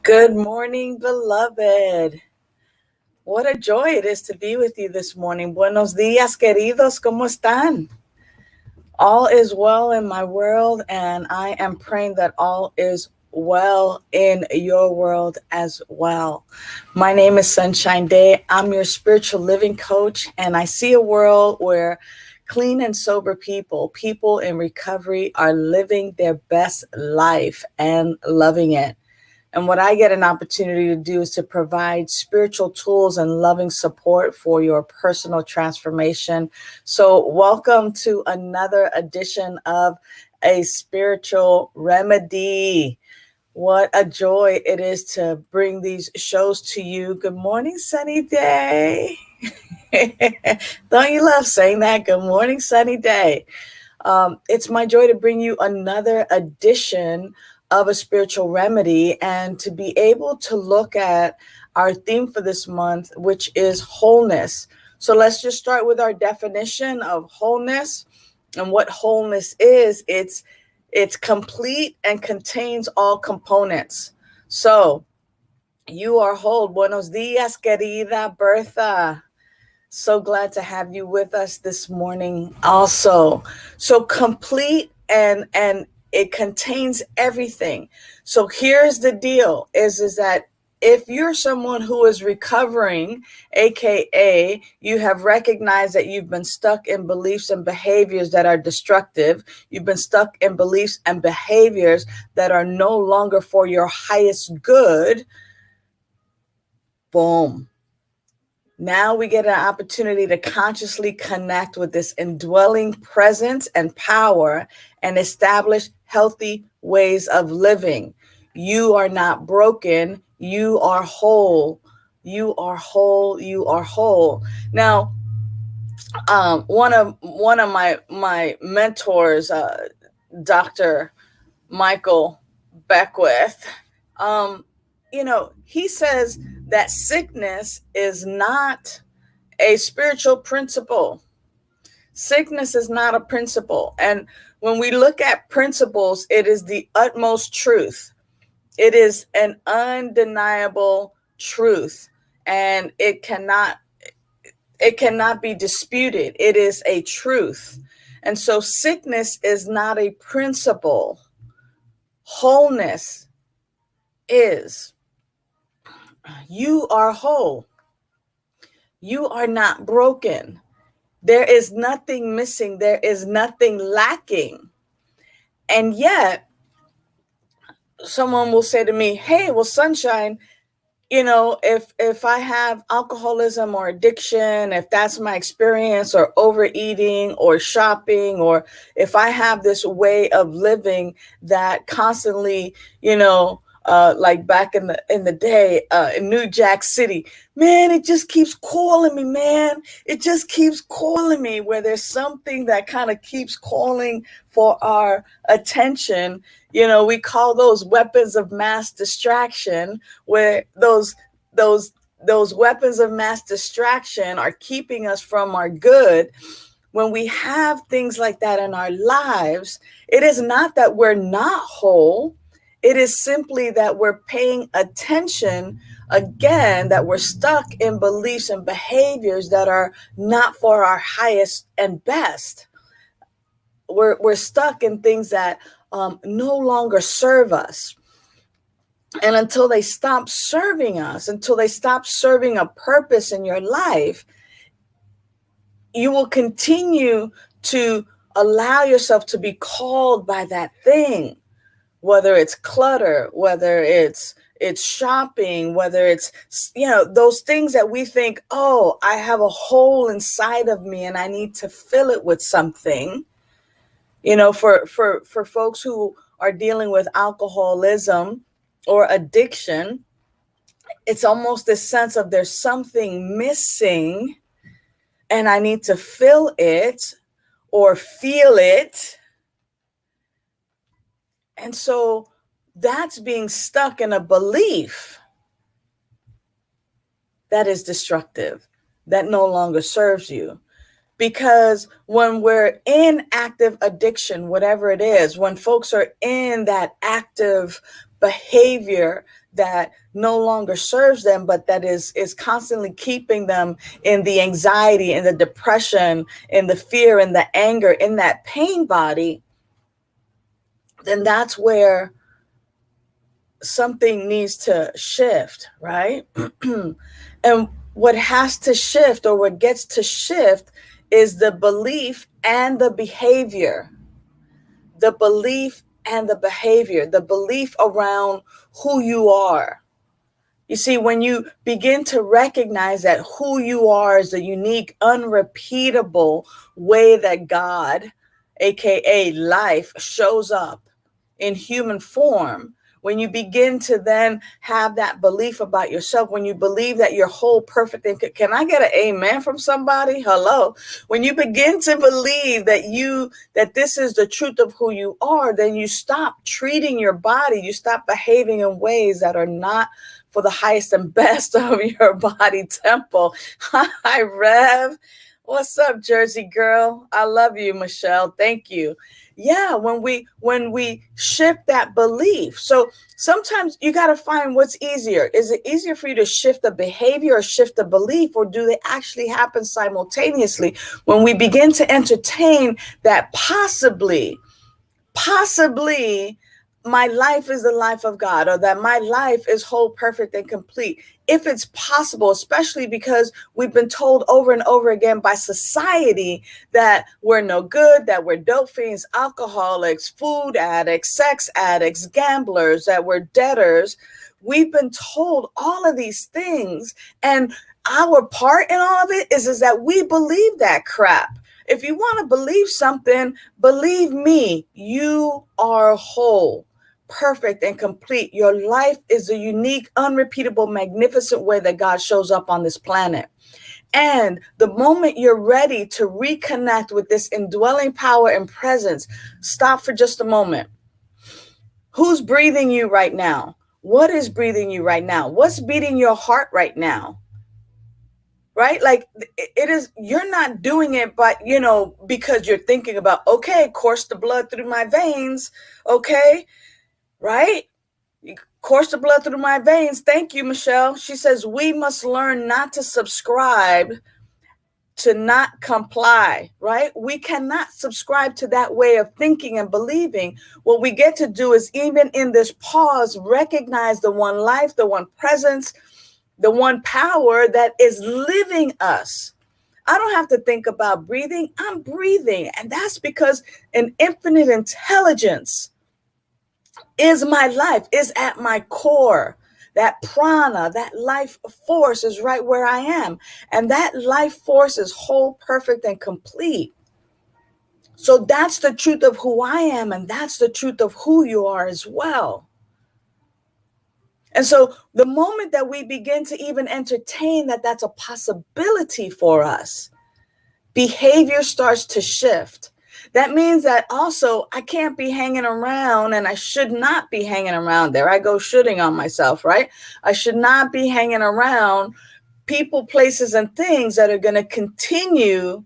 Good morning, beloved. What a joy it is to be with you this morning. Buenos días, queridos. ¿Cómo están? All is well in my world, and I am praying that all is well in your world as well. My name is Sunshine Day. I'm your spiritual living coach, and I see a world where clean and sober people in recovery, are living their best life and loving it. And what I get an opportunity to do is to provide spiritual tools and loving support for your personal transformation. So welcome to another edition of A Spiritual Remedy. What a joy it is to bring these shows to you. Good morning, Sunny Day. Don't you love saying that? Good morning, Sunny Day. It's my joy to bring you another edition of A Spiritual Remedy and to be able to look at our theme for this month, which is wholeness. So let's just start with our definition of wholeness. And what wholeness is, it's complete and contains all components. So you are whole. Buenos dias, querida Bertha. So glad to have you with us this morning also. So complete and it contains everything. So here's the deal is that if you're someone who is recovering, AKA you have recognized that you've been stuck in beliefs and behaviors that are destructive, you've been stuck in beliefs and behaviors that are no longer for your highest good, boom. Now we get an opportunity to consciously connect with this indwelling presence and power and establish healthy ways of living. You are not broken. You are whole. You are whole. You are whole. Now, one of my mentors, Dr. Michael Beckwith, he says that sickness is not a spiritual principle. Sickness is not a principle. And when we look at principles, it is the utmost truth. It is an undeniable truth, and it cannot be disputed. It is a truth. And so sickness is not a principle. Wholeness is. You are whole. You are not broken. There is nothing missing. There is nothing lacking. And yet, someone will say to me, hey, well, Sunshine, if I have alcoholism or addiction, if that's my experience, or overeating or shopping, or if I have this way of living that constantly, like back in the day in New Jack City, man, it just keeps calling me, man. It just keeps calling me, where there's something that kind of keeps calling for our attention. We call those weapons of mass distraction, where those weapons of mass distraction are keeping us from our good. When we have things like that in our lives, it is not that we're not whole. It is simply that we're paying attention again, that we're stuck in beliefs and behaviors that are not for our highest and best. We're stuck in things that no longer serve us. And until they stop serving us, until they stop serving a purpose in your life, you will continue to allow yourself to be called by that thing. Whether it's clutter, whether it's shopping, whether it's, those things that we think, oh, I have a hole inside of me and I need to fill it with something. For folks who are dealing with alcoholism or addiction, it's almost this sense of there's something missing and I need to fill it or feel it. And so that's being stuck in a belief that is destructive, that no longer serves you. Because when we're in active addiction, whatever it is, when folks are in that active behavior that no longer serves them, but that is constantly keeping them in the anxiety, in the depression, in the fear, in the anger, in that pain body, then that's where something needs to shift, right? And what has to shift, or what gets to shift, is the belief and the behavior. The belief and the behavior, the belief around who you are. You see, when you begin to recognize that who you are is a unique, unrepeatable way that God, aka life, shows up in human form, when you begin to then have that belief about yourself, when you believe that you're whole, perfect, and can I get an amen from somebody? Hello. When you begin to believe that this is the truth of who you are, then you stop treating your body, you stop behaving in ways that are not for the highest and best of your body temple. Hi, Rev. What's up, Jersey girl? I love you, Michelle. Thank you. Yeah, when we shift that belief. So sometimes you got to find what's easier. Is it easier for you to shift the behavior or shift the belief, or do they actually happen simultaneously? When we begin to entertain that possibly my life is the life of God, or that my life is whole, perfect, and complete. If it's possible, especially because we've been told over and over again by society that we're no good, that we're dope fiends, alcoholics, food addicts, sex addicts, gamblers, that we're debtors. We've been told all of these things, and our part in all of it is that we believe that crap. If you want to believe something, believe me, you are whole, perfect, and complete. Your life is a unique, unrepeatable, magnificent way that God shows up on this planet. And the moment you're ready to reconnect with this indwelling power and presence, stop for just a moment. Who's breathing you right now? What is breathing you right now? What's beating your heart right now? Right? Like, it is, you're not doing it, but because you're thinking about, okay, course the blood through my veins. Okay. Right? Course the blood through my veins. Thank you, Michelle. She says, we must learn not to subscribe, to not comply, right? We cannot subscribe to that way of thinking and believing. What we get to do is, even in this pause, recognize the one life, the one presence, the one power that is living us. I don't have to think about breathing. I'm breathing. And that's because an infinite intelligence is my life, is at my core. That prana, that life force is right where I am. And that life force is whole, perfect, and complete. So that's the truth of who I am. And that's the truth of who you are as well. And so the moment that we begin to even entertain that that's a possibility for us, behavior starts to shift. That means that also I can't be hanging around, and I should not be hanging around. There I go shooting on myself, right? I should not be hanging around people, places, and things that are going to continue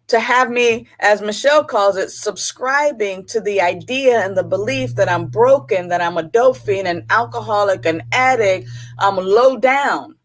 to have me, as Michelle calls it, subscribing to the idea and the belief that I'm broken, that I'm a dope fiend, an alcoholic, an addict, I'm low down.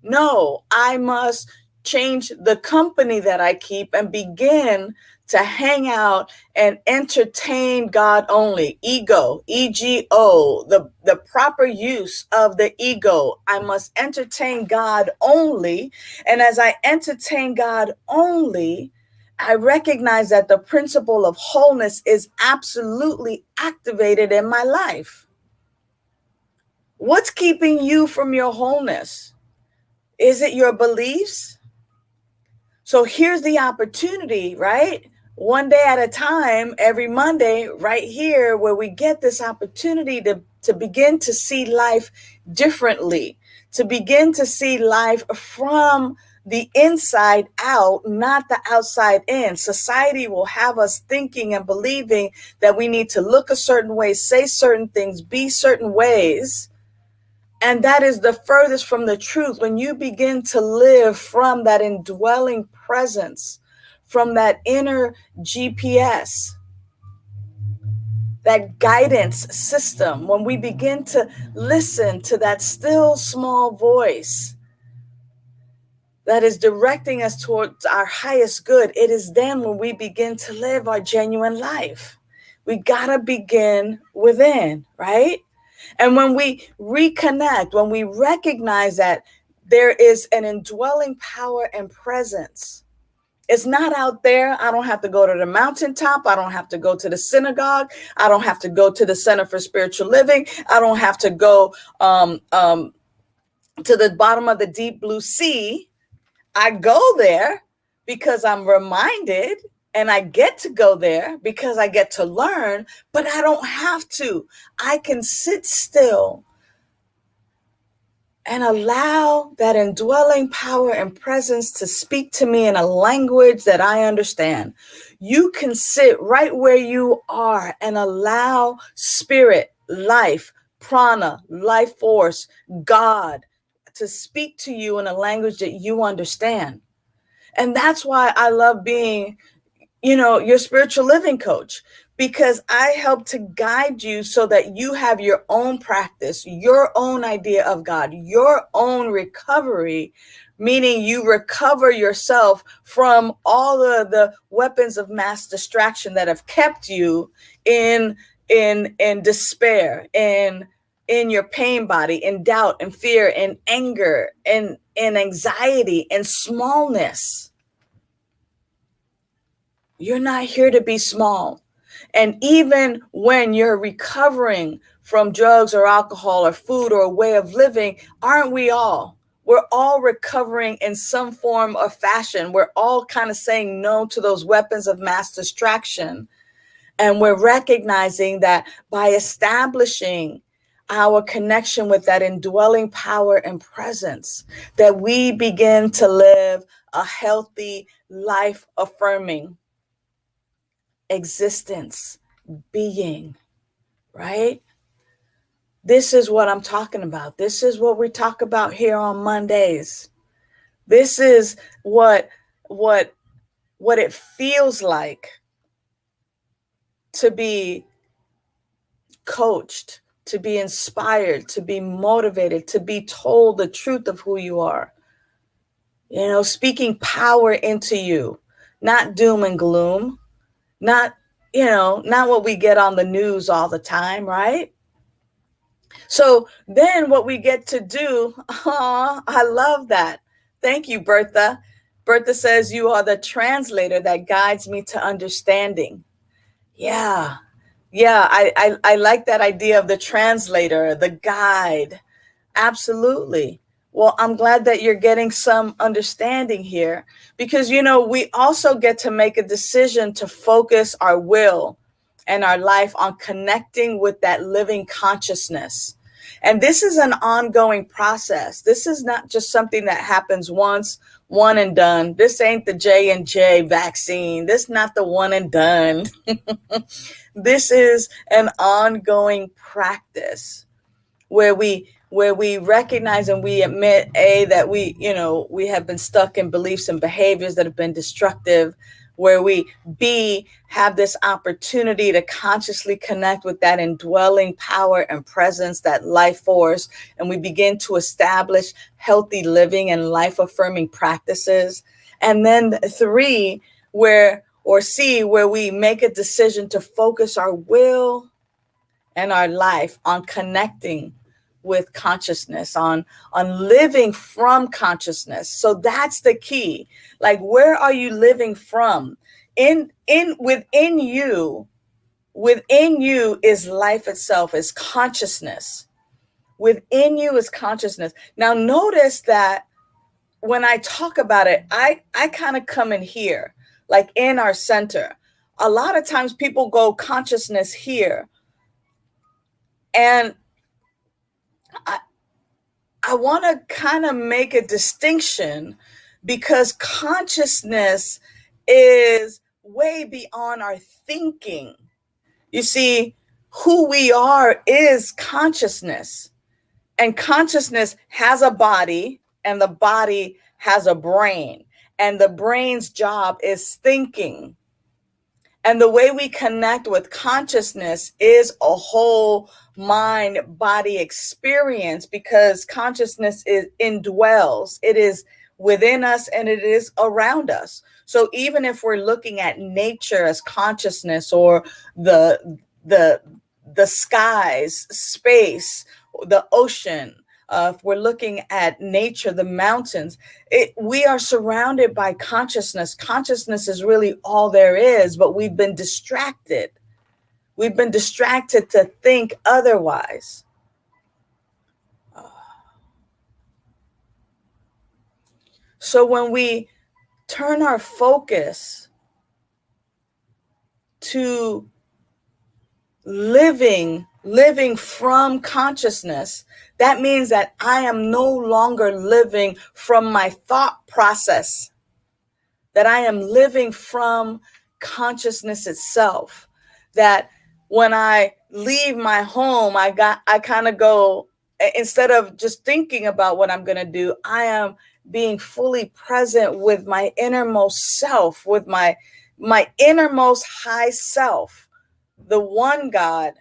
No, I must change the company that I keep and begin to hang out and entertain God only. Ego, EGO, the proper use of the ego. I must entertain God only. And as I entertain God only, I recognize that the principle of wholeness is absolutely activated in my life. What's keeping you from your wholeness? Is it your beliefs? So here's the opportunity, right? One day at a time, every Monday, right here, where we get this opportunity to begin to see life differently, to begin to see life from the inside out, not the outside in. Society will have us thinking and believing that we need to look a certain way, say certain things, be certain ways. And that is the furthest from the truth. When you begin to live from that indwelling presence, from that inner GPS, that guidance system, when we begin to listen to that still small voice that is directing us towards our highest good, it is then when we begin to live our genuine life. We gotta begin within, right? And when we reconnect, when we recognize that there is an indwelling power and presence, it's not out there. I don't have to go to the mountaintop. I don't have to go to the synagogue. I don't have to go to the Center for Spiritual Living. I don't have to go to the bottom of the deep blue sea. I go there because I'm reminded, and I get to go there because I get to learn, but I don't have to. I can sit still and allow that indwelling power and presence to speak to me in a language that I understand. You can sit right where you are and allow spirit, life, prana, life force, God to speak to you in a language that you understand. And that's why I love being, your spiritual living coach, because I help to guide you so that you have your own practice, your own idea of God, your own recovery, meaning you recover yourself from all of the weapons of mass distraction that have kept you in despair, in your pain body, in doubt and fear and anger and anxiety and smallness. You're not here to be small. And even when you're recovering from drugs or alcohol or food or a way of living, aren't we all? We're all recovering in some form or fashion. We're all kind of saying no to those weapons of mass distraction. And we're recognizing that by establishing our connection with that indwelling power and presence, that we begin to live a healthy, life-affirming existence, being, right? This is what I'm talking about. This is what we talk about here on Mondays. This is what it feels like to be coached, to be inspired, to be motivated, to be told the truth of who you are. Speaking power into you, not doom and gloom, not what we get on the news all the time, right? So then what we get to do, I love that. Thank you, Bertha. Bertha says, you are the translator that guides me to understanding. Yeah. I like that idea of the translator, the guide. Absolutely. Well, I'm glad that you're getting some understanding here, because, we also get to make a decision to focus our will and our life on connecting with that living consciousness. And this is an ongoing process. This is not just something that happens once, one and done. This ain't the J&J vaccine. This not the one and done. This is an ongoing practice where we recognize and we admit, that we have been stuck in beliefs and behaviors that have been destructive, where we have this opportunity to consciously connect with that indwelling power and presence, that life force, and we begin to establish healthy living and life affirming practices. And then 3, where we make a decision to focus our will and our life on connecting with consciousness, on living from consciousness. So that's the key. Like, where are you living from? Within you is life itself, is consciousness. Within you is consciousness. Now notice that when I talk about it, I kind of come in here, like in our center. A lot of times people go consciousness here. And I want to kind of make a distinction, because consciousness is way beyond our thinking. You see, who we are is consciousness, and consciousness has a body, and the body has a brain, and the brain's job is thinking. And the way we connect with consciousness is a whole mind body experience, because consciousness indwells. It is within us and it is around us. So even if we're looking at nature as consciousness, or the the skies, space, the ocean, if we're looking at nature, the mountains, we are surrounded by consciousness. Consciousness is really all there is, but we've been distracted. We've been distracted to think otherwise. So when we turn our focus to living from consciousness, that means that I am no longer living from my thought process, that I am living from consciousness itself. That when I leave my home, I kind of go, instead of just thinking about what I'm going to do, I am being fully present with my innermost self, with my innermost high self. The one God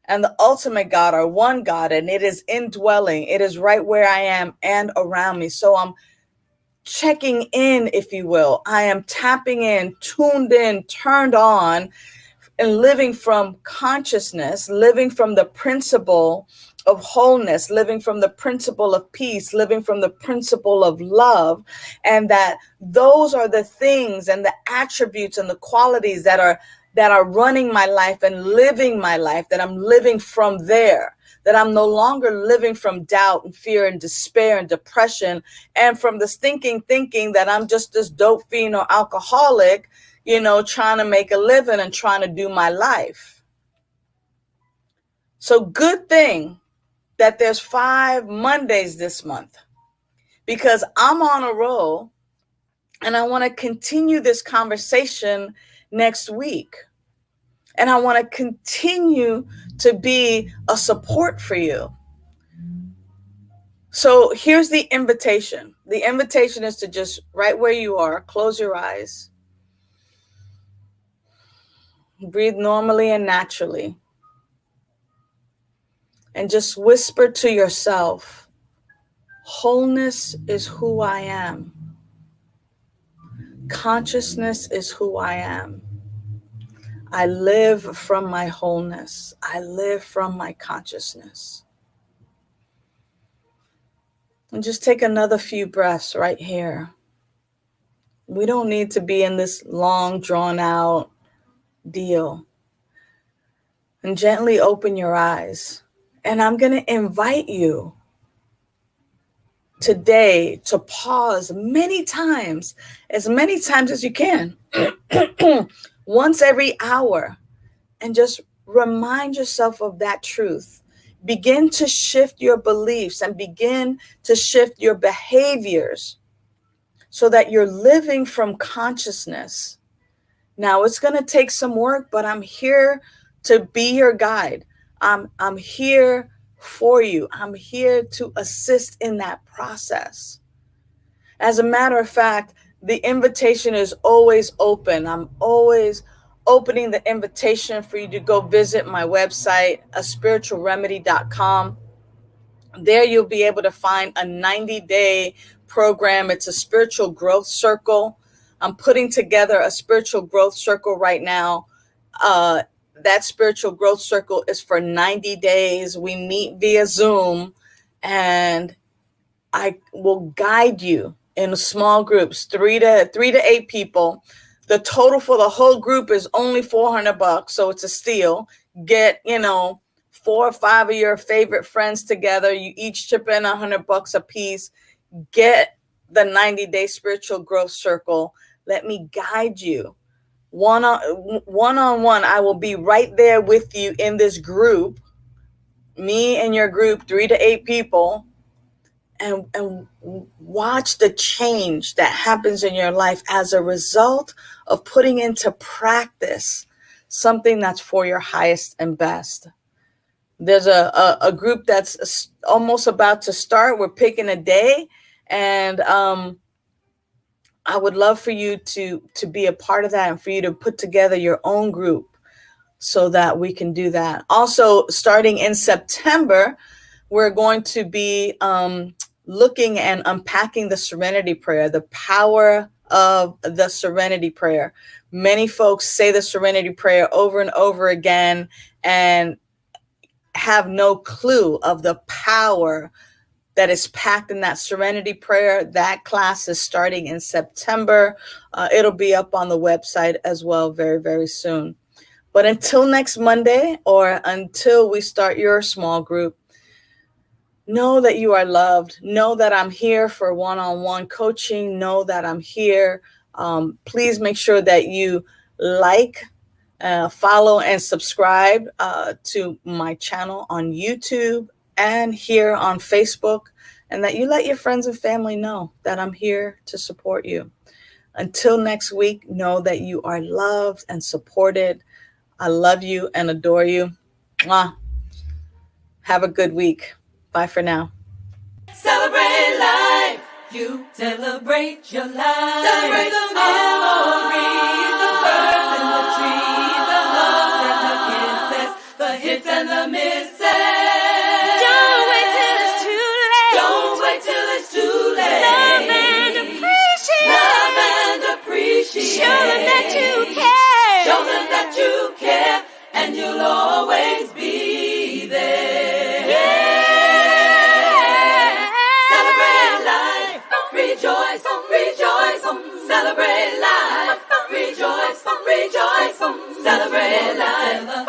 and the ultimate God are one God, and it is indwelling. It is right where I am and around me. So I'm checking in, if you will. I am tapping in, tuned in, turned on, and living from consciousness, living from the principle of wholeness, living from the principle of peace, living from the principle of love. And that those are the things and the attributes and the qualities that are running my life and living my life, that I'm living from there, that I'm no longer living from doubt and fear and despair and depression, and from the stinking thinking that I'm just this dope fiend or alcoholic, trying to make a living and trying to do my life. So good thing that there's 5 Mondays this month, because I'm on a roll and I want to continue this conversation next week. And I want to continue to be a support for you. So here's the invitation. The invitation is to just, right where you are, close your eyes, breathe normally and naturally, and just whisper to yourself, wholeness is who I am. Consciousness is who I am. I live from my wholeness. I live from my consciousness. And just take another few breaths right here. We don't need to be in this long, drawn out deal. And gently open your eyes. And I'm going to invite you today to pause as many times as you can, once every hour, and just remind yourself of that truth. Begin to shift your beliefs and begin to shift your behaviors so that you're living from consciousness. Now, it's going to take some work, but I'm here to be your guide. I'm here for you. I'm here to assist in that process. As a matter of fact, the invitation is always open. I'm always opening the invitation for you to go visit my website, aspiritualremedy.com. There you'll be able to find a 90-day program. It's a spiritual growth circle. I'm putting together a spiritual growth circle right now. That spiritual growth circle is for 90 days. We meet via Zoom, and I will guide you in small groups, 3 to 8 people. The total for the whole group is only $400, so it's a steal. Get, 4 or 5 of your favorite friends together. You each chip in $100 a piece. Get the 90-day spiritual growth circle. Let me guide you. One-on-one, I will be right there with you in this group, me and your group, 3 to 8 people, and watch the change that happens in your life as a result of putting into practice something that's for your highest and best. There's a group that's almost about to start. We're picking a day, and I would love for you to be a part of that and for you to put together your own group so that we can do that. Also, starting in September, we're going to be looking and unpacking the Serenity Prayer, the power of the Serenity Prayer. Many folks say the Serenity Prayer over and over again and have no clue of the power that is packed in that Serenity Prayer. That class is starting in September. It'll be up on the website as well very, very soon. But until next Monday, or until we start your small group, know that you are loved. Know that I'm here for one-on-one coaching. Know that I'm here. Please make sure that you like, follow, and subscribe to my channel on YouTube and here on Facebook, and that you let your friends and family know that I'm here to support you. Until next week, know that you are loved and supported. I love you and adore you. Mwah. Have a good week. Bye for now. Celebrate life. You celebrate your life. Celebrate the memories, the birds and the trees, the hugs and the kisses, the hits and the misses. Don't wait till it's too late. Don't wait till it's too late. Love and appreciate. Love and appreciate. Show them that you care. Show them that you care, and you'll always be there. Yeah. Celebrate life. Rejoice, rejoice. Celebrate life. Rejoice, rejoice. Celebrate life.